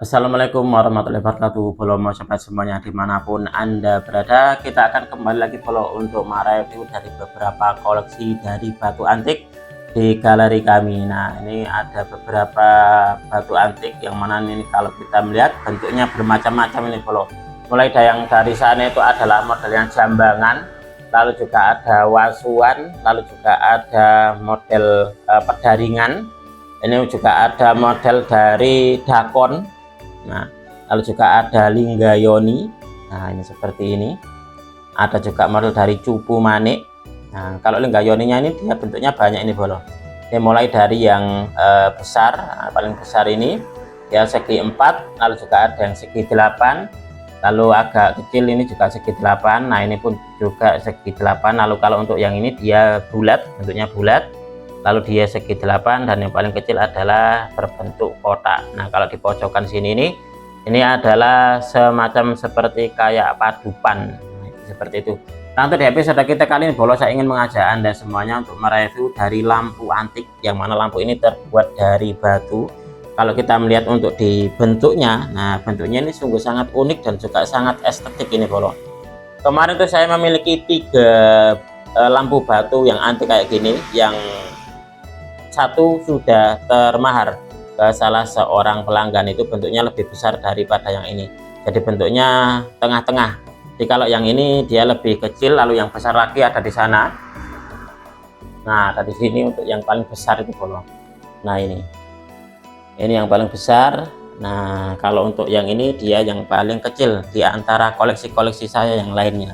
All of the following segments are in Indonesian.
Assalamualaikum warahmatullahi wabarakatuh. Follow sobat semuanya dimanapun Anda berada, kita akan kembali lagi follow untuk mereview dari beberapa koleksi dari batu antik di galeri kami. Nah, ini ada beberapa batu antik yang mana ini kalau kita melihat bentuknya bermacam-macam ini follow. Mulai dari yang dari sana itu adalah model yang jambangan, lalu juga ada wasuan, lalu juga ada model pedaringan. Ini juga ada model dari dakon. Nah, lalu juga ada linggayoni. Nah, ini seperti ini. Ada juga model dari cupu manik. Nah, kalau linggayoninya ini dia bentuknya banyak ini bolo. Ini mulai dari yang besar, nah, paling besar ini ya segi 4, lalu juga ada yang segi 8, lalu agak kecil ini juga segi 8. Nah, ini pun juga segi 8. Lalu kalau untuk yang ini dia bulat, bentuknya bulat. Lalu dia segi 8, dan yang paling kecil adalah berbentuk kotak. Nah, kalau di pojokan sini ini adalah semacam seperti kayak padupan. Nah, seperti itu. Nah, untuk di episode kita kali ini bolo saya ingin mengajak Anda semuanya untuk mereview dari lampu antik, yang mana lampu ini terbuat dari batu. Kalau kita melihat untuk di bentuknya, nah bentuknya ini sungguh sangat unik dan juga sangat estetik ini bolo. Kemarin tuh saya memiliki 3 lampu batu yang antik kayak gini, yang satu sudah termahar ke salah seorang pelanggan, itu bentuknya lebih besar daripada yang ini, jadi bentuknya tengah-tengah. Jadi kalau yang ini dia lebih kecil, lalu yang besar lagi ada di sana. Nah, ada di sini untuk yang paling besar itu bolong. Nah, ini yang paling besar. Nah, kalau untuk yang ini dia yang paling kecil di antara koleksi-koleksi saya yang lainnya.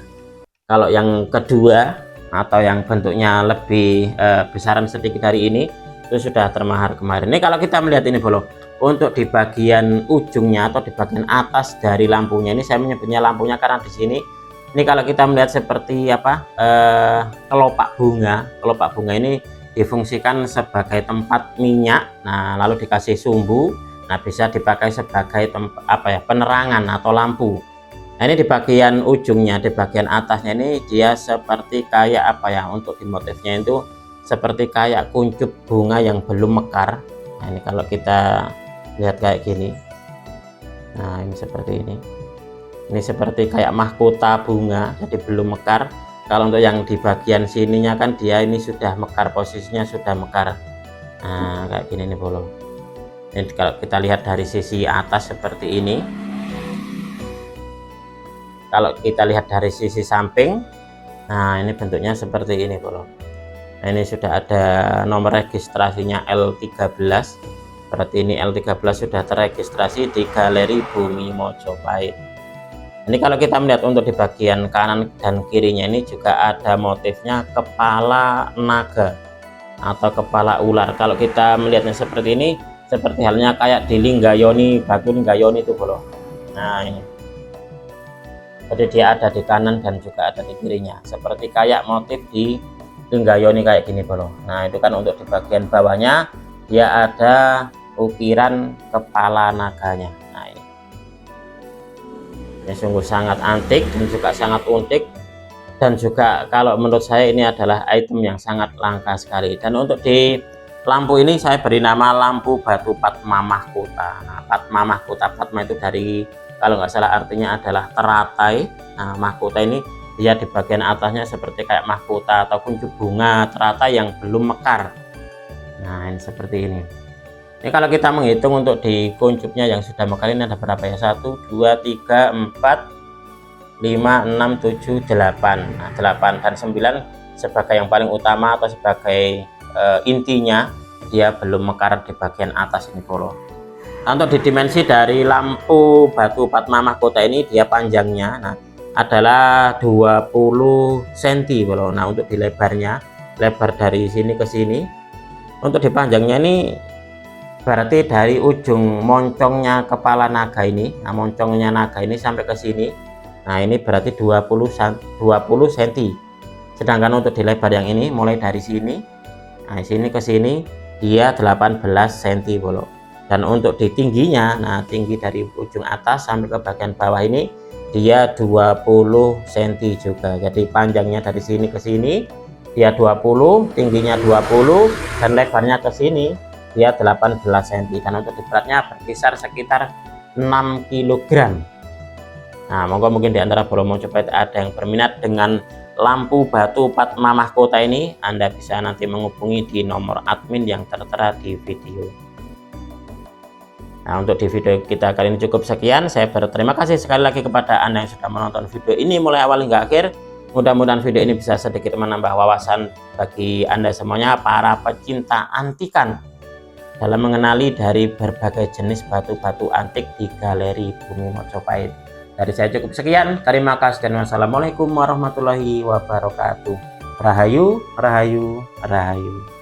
Kalau yang kedua atau yang bentuknya lebih besaran sedikit dari ini, itu sudah termahar kemarin. Ini kalau kita melihat ini bolo, untuk di bagian ujungnya atau di bagian atas dari lampunya ini, saya menyebutnya lampunya karena di sini ini kalau kita melihat seperti apa, kelopak bunga. Kelopak bunga ini difungsikan sebagai tempat minyak. Nah, lalu dikasih sumbu. Nah, bisa dipakai sebagai tempat apa ya, penerangan atau lampu. Nah, ini di bagian ujungnya, di bagian atasnya ini dia seperti kayak apa ya, untuk di motifnya itu seperti kayak kuncup bunga yang belum mekar. Nah, ini kalau kita lihat kayak gini. Nah, ini seperti ini. Ini seperti kayak mahkota bunga, jadi belum mekar. Kalau untuk yang di bagian sininya kan dia ini sudah mekar, posisinya sudah mekar. Nah, kayak gini nih bolo. Ini kalau kita lihat dari sisi atas seperti ini. Kalau kita lihat dari sisi samping, nah ini bentuknya seperti ini bolo. Nah, ini sudah ada nomor registrasinya L13, berarti ini L13 sudah terregistrasi di Galeri Bumi Mojopahit. Ini kalau kita melihat untuk di bagian kanan dan kirinya ini juga ada motifnya kepala naga atau kepala ular. Kalau kita melihatnya seperti ini, seperti halnya kayak di linggayoni, batu linggayoni itu bolo. Nah, ini jadi dia ada di kanan dan juga ada di kirinya, seperti kayak motif di linggayoni kayak gini bolo. Nah, itu kan untuk di bagian bawahnya dia ada ukiran kepala naganya. Nah, ini sungguh sangat antik dan juga sangat unik, dan juga kalau menurut saya ini adalah item yang sangat langka sekali. Dan untuk di lampu ini saya beri nama lampu batu Padma Mahkota. Nah, Padma Mahkota, Padma itu dari, kalau nggak salah artinya adalah teratai. Nah, mahkota ini dia di bagian atasnya seperti kayak mahkota atau kuncup bunga teratai yang belum mekar. Nah, ini seperti ini. Ini kalau kita menghitung untuk di kuncupnya yang sudah mekar ini ada berapa ya? 1, 2, 3, 4, 5, 6, 7, 8. Nah, 8 dan 9 sebagai yang paling utama atau sebagai intinya, dia belum mekar di bagian atas ini bolo. Nah, untuk di dimensi dari lampu batu Padma Mahkota ini, dia panjangnya nah adalah 20 cm bolo. Nah, untuk di lebarnya, lebar dari sini ke sini, untuk di panjangnya ini berarti dari ujung moncongnya kepala naga ini, nah moncongnya naga ini sampai ke sini, nah ini berarti 20 cm. Sedangkan untuk di lebar yang ini mulai dari sini, nah sini ke sini dia 18 cm bolo. Dan untuk di tingginya, nah tinggi dari ujung atas sampai ke bagian bawah ini dia 20 cm juga. Jadi panjangnya dari sini ke sini dia 20, tingginya 20, dan lebarnya ke sini dia 18 cm. Dan untuk di beratnya berkisar sekitar 6 kg. Nah, monggo mungkin di antara bolo Mojopahit ada yang berminat dengan lampu batu Padma Mahkota ini, Anda bisa nanti menghubungi di nomor admin yang tertera di video. Nah, untuk di video kita kali ini cukup sekian. Saya berterima kasih sekali lagi kepada Anda yang sudah menonton video ini mulai awal hingga akhir. Mudah-mudahan video ini bisa sedikit menambah wawasan bagi Anda semuanya, para pecinta antikan, dalam mengenali dari berbagai jenis batu-batu antik di Galeri Bumi Mojopahit. Dari saya cukup sekian. Terima kasih dan wassalamualaikum warahmatullahi wabarakatuh. Rahayu, rahayu, rahayu.